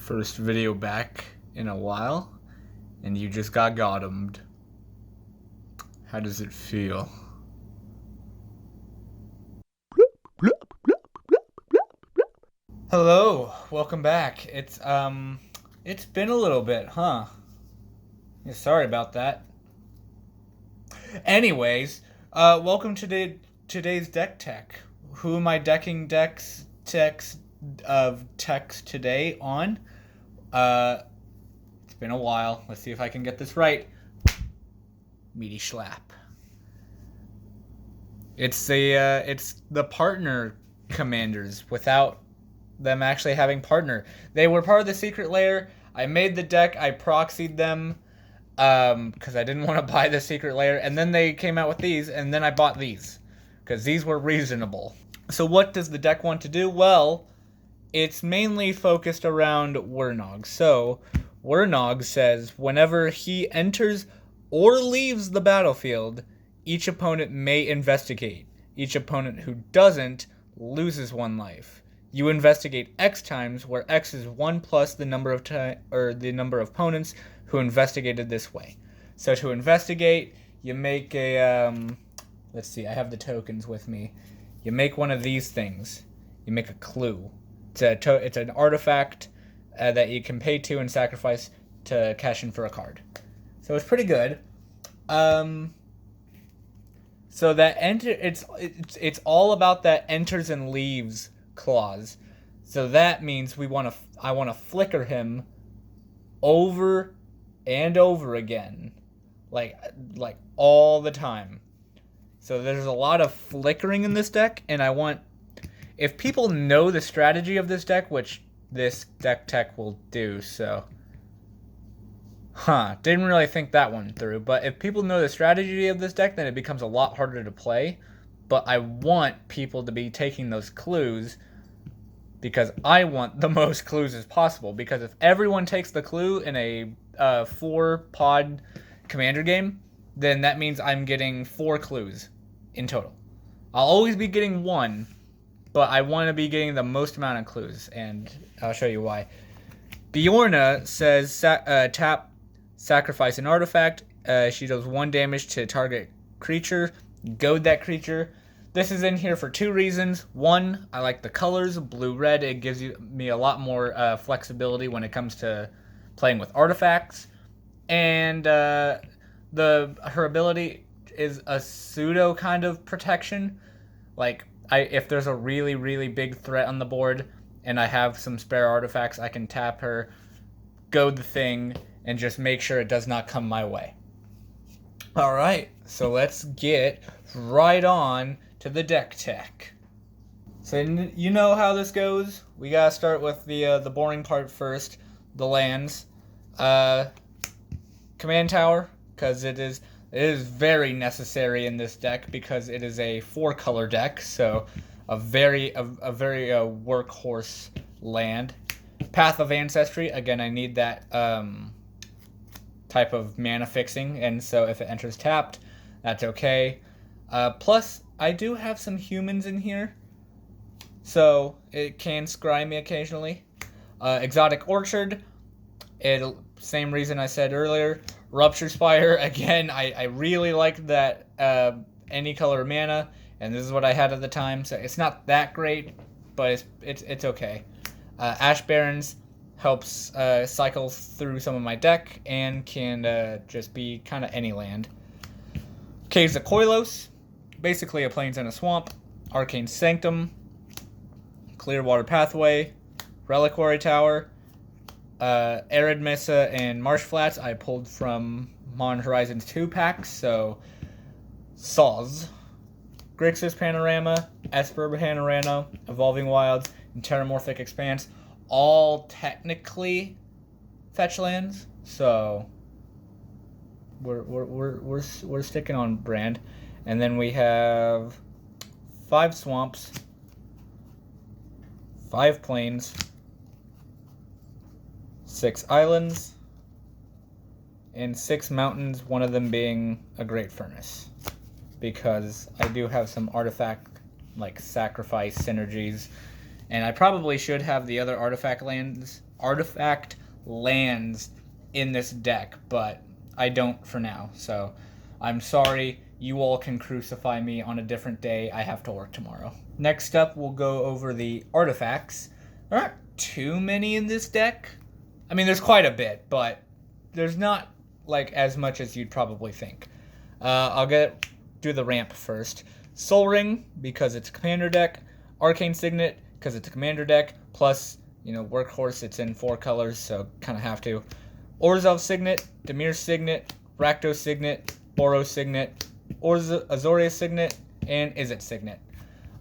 First video back in a while, and you just got gottomed. How does it feel? Hello, welcome back. It's been a little bit, huh? Yeah, sorry about that. Anyways, welcome to today's deck tech. Who am I decking techs today on? It's been a while. Let's see if I can get this right. Meaty Schlap. It's the partner commanders without them actually having partner. They were part of the secret layer. I made the deck. I proxied them because I didn't want to buy the secret layer, and then they came out with these, and then I bought these because these were reasonable. So what does the deck want to do? Well, it's mainly focused around Wernog. So Wernog says whenever he enters or leaves the battlefield, each opponent may investigate. Each opponent who doesn't loses 1 life. You investigate X times, where X is 1 plus the number of the number of opponents who investigated this way. So to investigate, you make a let's see, I have the tokens with me. You make one of these things. You make a clue. It's an artifact that you can pay to and sacrifice to cash in for a card. So it's pretty good. So that it's all about that enters and leaves clause. So that means I want to flicker him over and over again, like all the time. So there's a lot of flickering in this deck, and I want, if people know the strategy of this deck, which this deck tech will do, so didn't really think that one through. But if people know the strategy of this deck, then it becomes a lot harder to play. But I want people to be taking those clues because I want the most clues as possible. Because if everyone takes the clue in a 4-pod commander game, then that means I'm getting 4 clues in total. I'll always be getting 1, but I want to be getting the most amount of clues, and I'll show you why. Bjorna says tap, sacrifice an artifact. She does 1 damage to target creature. Goad that creature. This is in here for 2 reasons. 1, I like the colors, blue-red. It gives me a lot more flexibility when it comes to playing with artifacts. And her ability is a pseudo kind of protection. Like, if there's a really, really big threat on the board and I have some spare artifacts, I can tap her, goad the thing, and just make sure it does not come my way. Alright, so let's get right on to the deck tech. So you know how this goes. We gotta start with the boring part first, the lands. Command tower, because it is very necessary in this deck because it is a 4-color deck, so a very workhorse land. Path of Ancestry, again, I need that type of mana fixing, and so if it enters tapped, that's okay. Plus, I do have some humans in here, so it can scry me occasionally. Exotic Orchard, same reason I said earlier. Rupture Spire, again, I really like that any color mana, and this is what I had at the time, so it's not that great, but it's okay. Ash Barrens helps cycle through some of my deck and can just be kind of any land. Caves of Koilos, basically a plains and a swamp. Arcane Sanctum, Clearwater Pathway, Reliquary Tower, Arid Mesa and Marsh Flats I pulled from Modern Horizons 2 packs, so Saws, Grixis Panorama, Esper Panorama, Evolving Wilds, and Terramorphic Expanse, all technically fetch lands, so we're sticking on brand. And then we have 5 swamps, 5 plains, 6 islands, and 6 mountains, one of them being a Great Furnace, because I do have some artifact like sacrifice synergies And I probably should have the other artifact lands artifact lands in this deck, but I don't for now. So I'm sorry. You all can crucify me on a different day. I have to work tomorrow. Next up, we'll go over the artifacts. There aren't too many in this deck. I mean, there's quite a bit, but there's not like as much as you'd probably think. I'll do the ramp first. Soul Ring, because it's a commander deck. Arcane Signet, because it's a commander deck. Plus, Workhorse, it's in 4 colors, so kind of have to. Orzhov Signet, Dimir Signet, Rakdos Signet, Boros Signet, Azorius Signet, and Izzet Signet.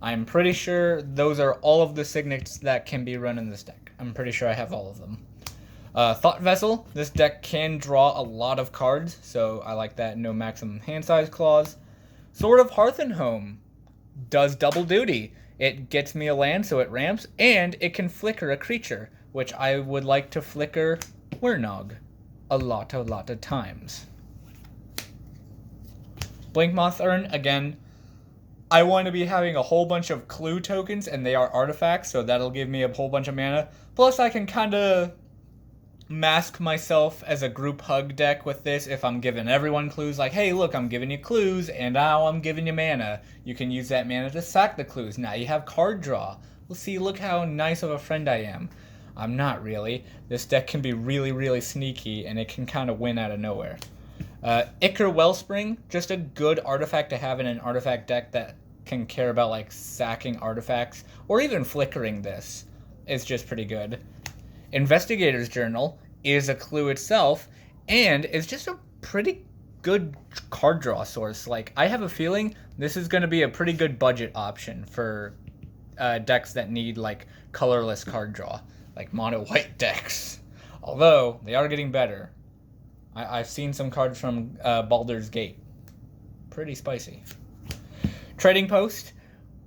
I'm pretty sure those are all of the signets that can be run in this deck. I'm pretty sure I have all of them. Thought Vessel, this deck can draw a lot of cards, so I like that no maximum hand size clause. Sword of Hearth and Home does double duty. It gets me a land, so it ramps, and it can flicker a creature, which I would like to flicker Wernog a lot of times. Blinkmoth Urn, again, I want to be having a whole bunch of clue tokens, and they are artifacts, so that'll give me a whole bunch of mana. Plus, I can kind of mask myself as a group hug deck with this if I'm giving everyone clues, like, hey, look, I'm giving you clues, and now I'm giving you mana. You can use that mana to sack the clues. Now you have card draw. Well, see, look how nice of a friend I am. I'm not really. This deck can be really sneaky, and it can kind of win out of nowhere. Ichor Wellspring, just a good artifact to have in an artifact deck that can care about like sacking artifacts, or even flickering this is just pretty good. Investigator's Journal is a clue itself, and is just a pretty good card draw source. Like, I have a feeling this is going to be a pretty good budget option for decks that need like colorless card draw, like mono white decks. Although they are getting better. I've seen some cards from Baldur's Gate. Pretty spicy. Trading Post,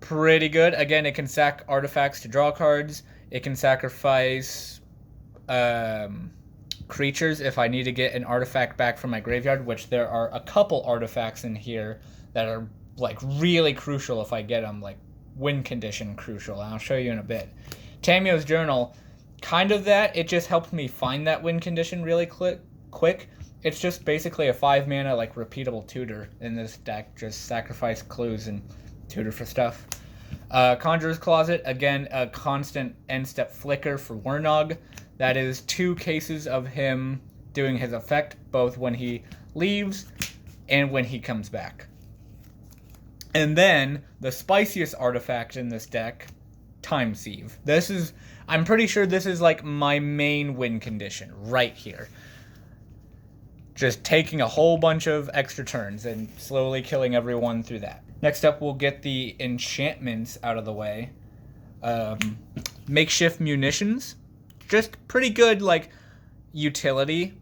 pretty good. Again, it can sack artifacts to draw cards. It can sacrifice creatures if I need to get an artifact back from my graveyard, which there are a couple artifacts in here that are like really crucial if I get them, like win condition crucial. And I'll show you in a bit. Tamio's Journal, kind of that. It just helped me find that win condition really quick. It's just basically a 5 mana like repeatable tutor in this deck. Just sacrifice clues and tutor for stuff. Conjurer's Closet, again, a constant end-step flicker for Wernog. That is 2 cases of him doing his effect, both when he leaves and when he comes back. And then, the spiciest artifact in this deck, Time Sieve. I'm pretty sure this is like my main win condition, right here. Just taking a whole bunch of extra turns and slowly killing everyone through that. Next up, we'll get the enchantments out of the way. Makeshift Munitions. Just pretty good, like, utility.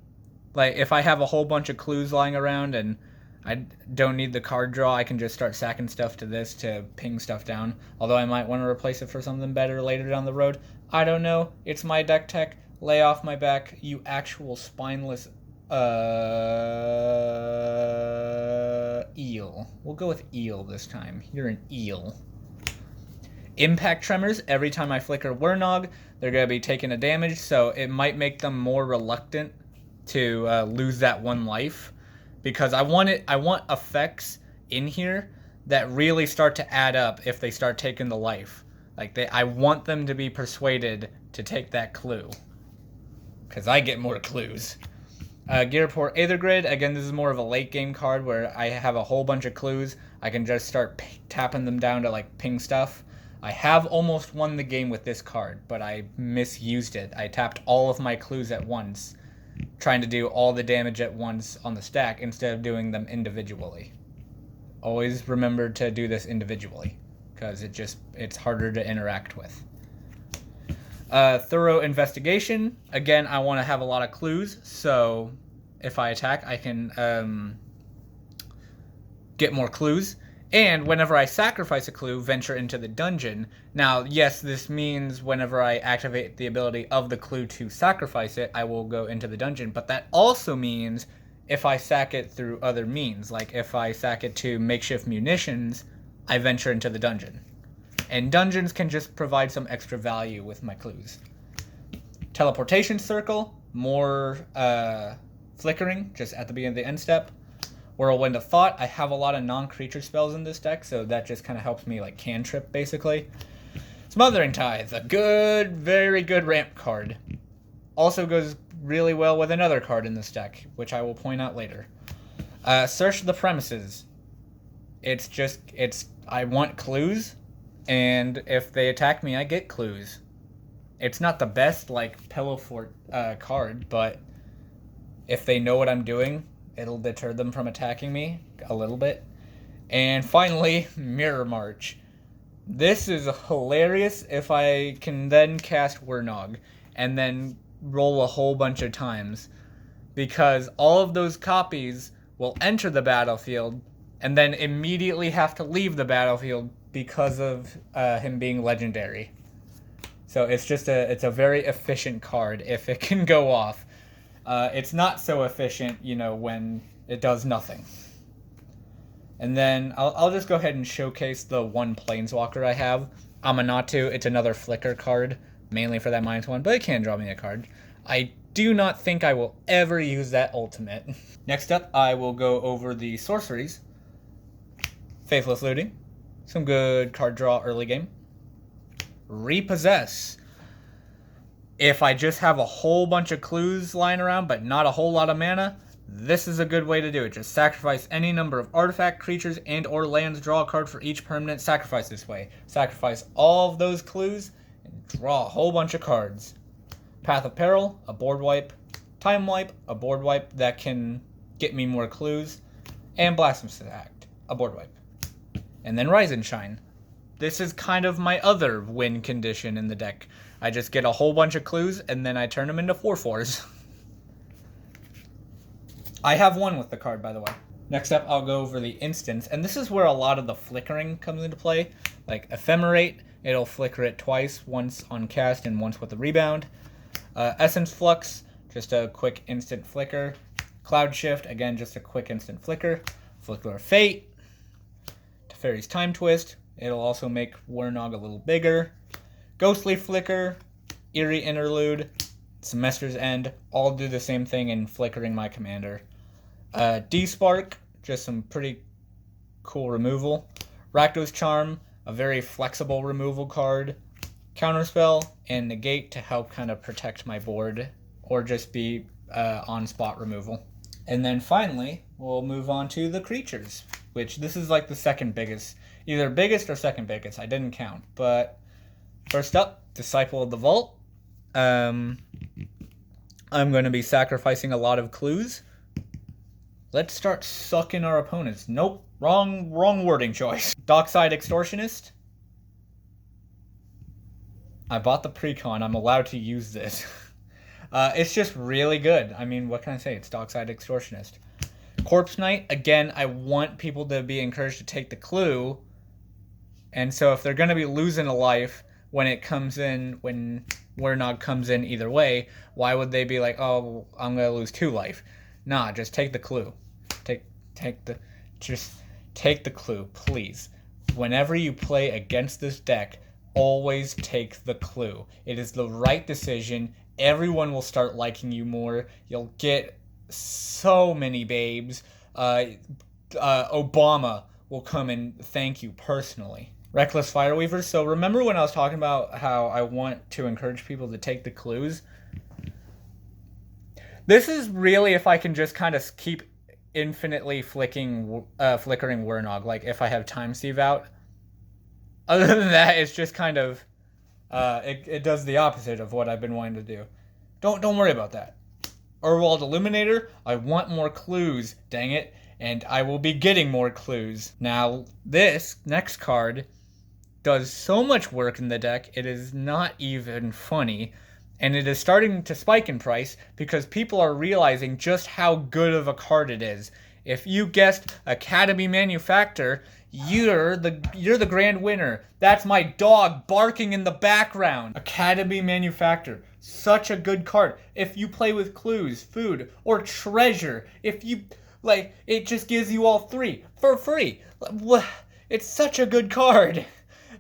Like, if I have a whole bunch of clues lying around and I don't need the card draw, I can just start sacking stuff to this to ping stuff down. Although I might want to replace it for something better later down the road. I don't know. It's my deck tech. Lay off my back, you actual spineless eel. We'll go with eel this time. You're an eel. Impact Tremors. Every time I flicker Wernog, they're going to be taking a damage, so it might make them more reluctant to lose that 1 life. Because I want effects in here that really start to add up if they start taking the life. Like, I want them to be persuaded to take that clue. Because I get more clues. Gearport Aether Grid, again, this is more of a late game card where I have a whole bunch of clues. I can just start tapping them down to like ping stuff. I have almost won the game with this card, but I misused it. I tapped all of my clues at once, trying to do all the damage at once on the stack instead of doing them individually. Always remember to do this individually, because it's harder to interact with. Thorough Investigation. Again, I want to have a lot of clues, so if I attack, I can get more clues. And whenever I sacrifice a clue, venture into the dungeon. Now, yes, this means whenever I activate the ability of the clue to sacrifice it, I will go into the dungeon. But that also means if I sack it through other means, like if I sack it to Makeshift Munitions, I venture into the dungeon. And dungeons can just provide some extra value with my clues. Teleportation Circle, more flickering just at the beginning of the end step. Whirlwind of Thought. I have a lot of non-creature spells in this deck, so that just kind of helps me like cantrip basically. Smothering Tithe, a good, very good ramp card. Also goes really well with another card in this deck, which I will point out later. Search the Premises. I want clues, and if they attack me, I get clues. It's not the best, like, Pillow Fort card, but if they know what I'm doing, it'll deter them from attacking me a little bit. And finally, Mirror March. This is hilarious if I can then cast Wernog and then roll a whole bunch of times, because all of those copies will enter the battlefield and then immediately have to leave the battlefield because of him being legendary. So it's a very efficient card if it can go off. It's not so efficient, when it does nothing. And then I'll just go ahead and showcase the one Planeswalker I have. Amanatu. It's another flicker card, mainly for that -1, but it can draw me a card. I do not think I will ever use that ultimate. Next up, I will go over the sorceries. Faithless Looting. Some good card draw early game. Repossess. If I just have a whole bunch of clues lying around, but not a whole lot of mana, this is a good way to do it. Just sacrifice any number of artifact, creatures, and or lands. Draw a card for each permanent. Sacrifice this way. Sacrifice all of those clues and draw a whole bunch of cards. Path of Peril, a board wipe. Time Wipe, a board wipe that can get me more clues. And Blasphemous Act, a board wipe. And then Rise and Shine. This is kind of my other win condition in the deck. I just get a whole bunch of clues and then I turn them into 4/4s. I have one with the card, by the way. Next up, I'll go over the instants, and this is where a lot of the flickering comes into play. Like Ephemerate, it'll flicker it twice, once on cast and once with the rebound. Essence Flux, just a quick instant flicker. Cloud Shift, again, just a quick instant flicker. Flicker of Fate. Teferi's Time Twist, it'll also make Wernog a little bigger. Ghostly Flicker, Eerie Interlude, Semester's End, all do the same thing in flickering my commander. D-Spark, just some pretty cool removal. Rakdos Charm, a very flexible removal card. Counterspell and Negate to help kind of protect my board, or just be on-spot removal. And then finally, we'll move on to the creatures, which this is like the second biggest, either biggest or second biggest, I didn't count. But first up, Disciple of the Vault. I'm going to be sacrificing a lot of clues. Let's start sucking our opponents. Nope, wrong wording choice. Dockside Extortionist. I bought the precon. I'm allowed to use this. It's just really good. I mean, what can I say? It's Dockside Extortionist. Corpse Knight. Again, I want people to be encouraged to take the clue. And so if they're going to be losing a life when it comes in, when Wernog comes in either way, why would they be like, oh, I'm going to lose 2 life? Nah, just take the clue. Just take the clue, please. Whenever you play against this deck, always take the clue. It is the right decision. Everyone will start liking you more. You'll get so many babes. Obama will come and thank you personally. Reckless Fireweaver. So remember when I was talking about how I want to encourage people to take the clues? This is really if I can just kind of keep infinitely flickering Wernog, like if I have Time Sieve out. Other than that, it's just kind of it does the opposite of what I've been wanting to do. Don't worry about that. Urwald Illuminator, I want more clues, dang it, and I will be getting more clues. Now, this next card does so much work in the deck, it is not even funny. And it is starting to spike in price because people are realizing just how good of a card it is. If you guessed Academy Manufactor, you're the grand winner. That's my dog barking in the background. Academy Manufactor, such a good card. If you play with clues, food, or treasure, if you like, it just gives you all 3 for free. It's such a good card.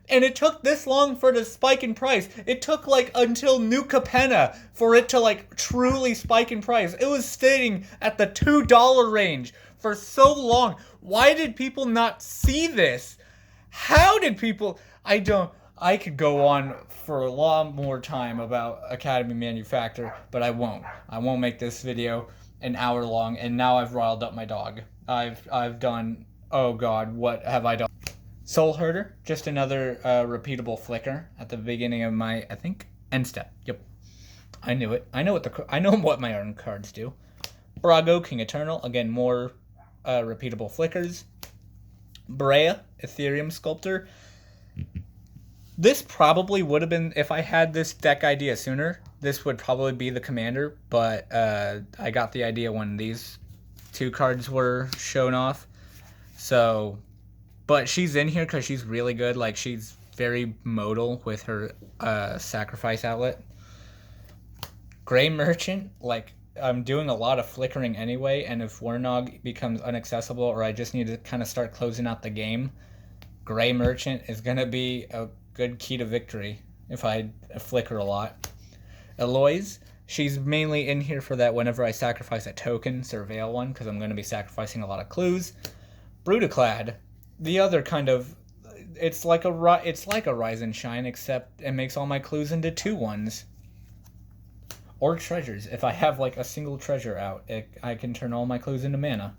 And it took this long for it to spike in price. It took like until New Capenna for it to like truly spike in price. It was staying at the $2 range for so long. Why did people not see this? How did people... I could go on for a lot more time about Academy Manufactor, but I won't. I won't make this video an hour long, and now I've riled up my dog. I've done... Oh god, what have I done? Soul Herder, just another repeatable flicker at the beginning of my, I think, end step. Yep, I knew it. I know what my own cards do. Brago, King Eternal, again more repeatable flickers. Brea, Ethereum Sculptor. This probably would have been, if I had this deck idea sooner, this would probably be the commander, but I got the idea when these two cards were shown off. So, but she's in here because she's really good. Like, she's very modal with her sacrifice outlet. Gray Merchant, like, I'm doing a lot of flickering anyway, and if Wernog becomes inaccessible or I just need to kind of start closing out the game, Gray Merchant is going to be a good key to victory if I flicker a lot. Eloise, she's mainly in here for that whenever I sacrifice a token, surveil one, because I'm going to be sacrificing a lot of clues. Brutaclad, the other kind of, it's like a Rise and Shine, except it makes all my clues into 2/1s. Or treasures. If I have like a single treasure out, I can turn all my clues into mana.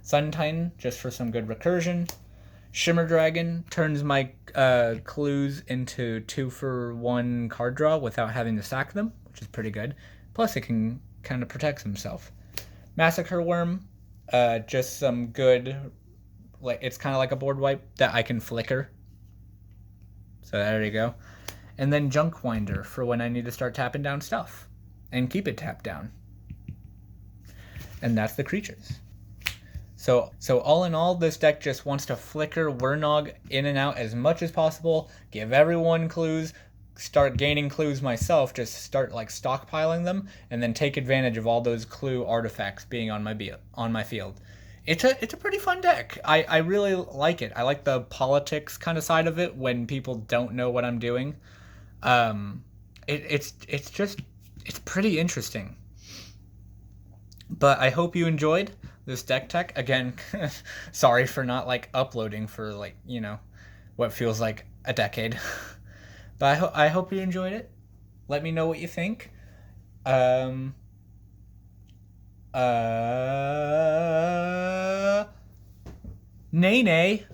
Sun Titan, just for some good recursion. Shimmer Dragon turns my clues into 2-for-1 card draw without having to sack them, which is pretty good. Plus it can kind of protect himself. Massacre Worm, just some good, like, it's kind of like a board wipe that I can flicker. So there you go. And then Junk Winder for when I need to start tapping down stuff and keep it tapped down. And that's the creatures. So all in all, this deck just wants to flicker Wernog in and out as much as possible, give everyone clues, start gaining clues myself, just start like stockpiling them, and then take advantage of all those clue artifacts being on my field. It's a pretty fun deck. I really like it. I like the politics kind of side of it when people don't know what I'm doing. It's pretty interesting. But I hope you enjoyed this deck tech. Again, sorry for not like uploading for like, you know, what feels like a decade. But I hope you enjoyed it. Let me know what you think. Nay.